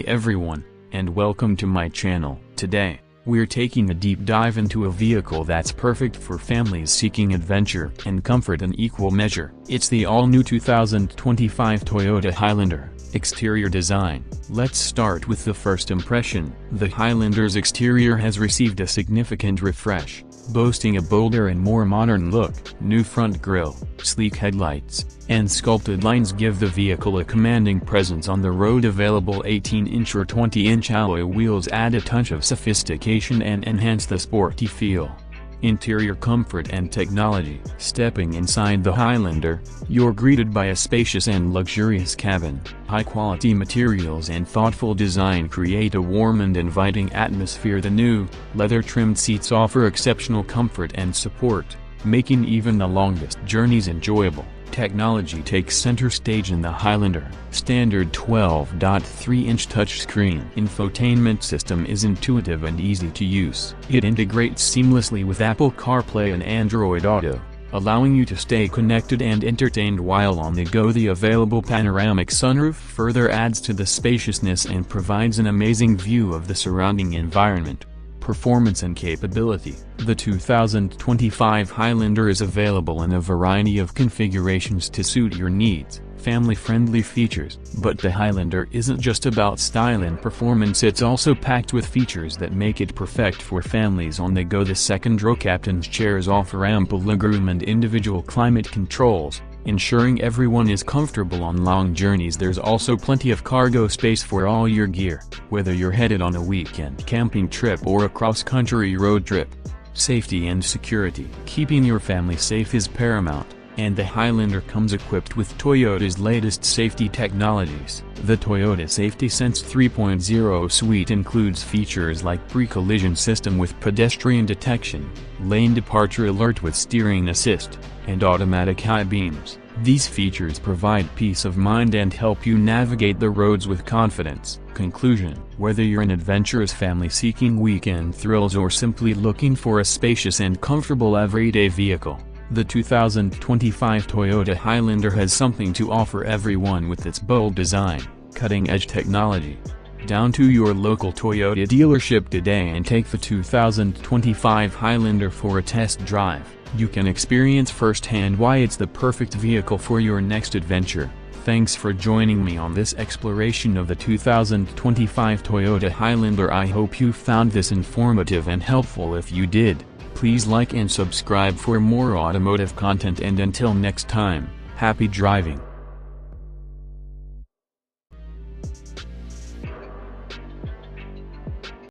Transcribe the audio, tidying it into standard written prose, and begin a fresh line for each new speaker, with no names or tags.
everyone, and welcome to my channel. Today, we're taking a deep dive into a vehicle that's perfect for families seeking adventure and comfort in equal measure. It's the all-new 2025 Toyota Highlander. Exterior design. Let's start with the first impression. The Highlander's exterior has received a significant refresh, boasting a bolder and more modern look. New front grille, sleek headlights, and sculpted lines give the vehicle a commanding presence on the road. Available 18-inch or 20-inch alloy wheels add a touch of sophistication and enhance the sporty feel. Interior comfort and technology. Stepping inside the Highlander, you're greeted by a spacious and luxurious cabin. High-quality materials and thoughtful design create a warm and inviting atmosphere. The new, leather-trimmed seats offer exceptional comfort and support, making even the longest journeys enjoyable. Technology takes center stage in the Highlander. Standard 12.3-inch touchscreen infotainment system is intuitive and easy to use. It integrates seamlessly with Apple CarPlay and Android Auto, allowing you to stay connected and entertained while on the go. The available panoramic sunroof further adds to the spaciousness and provides an amazing view of the surrounding environment. Performance and capability. The 2025 Highlander is available in a variety of configurations to suit your needs. Family-friendly features. But the Highlander isn't just about style and performance, it's also packed with features that make it perfect for families on the go. The second-row captain's chairs offer ample legroom and individual climate controls, ensuring everyone is comfortable on long journeys. There's also plenty of cargo space for all your gear, whether you're headed on a weekend camping trip or a cross-country road trip. Safety and security. Keeping your family safe is paramount, and the Highlander comes equipped with Toyota's latest safety technologies. The Toyota Safety Sense 3.0 suite includes features like pre-collision system with pedestrian detection, lane departure alert with steering assist, and automatic high beams. These features provide peace of mind and help you navigate the roads with confidence. Conclusion. Whether you're an adventurous family seeking weekend thrills or simply looking for a spacious and comfortable everyday vehicle, the 2025 Toyota Highlander has something to offer everyone with its bold design, cutting-edge technology. Down to your local Toyota dealership today and take the 2025 Highlander for a test drive. You can experience firsthand why it's the perfect vehicle for your next adventure. Thanks for joining me on this exploration of the 2025 Toyota Highlander. I hope you found this informative and helpful. If you did, please like and subscribe for more automotive content, and until next time, happy driving.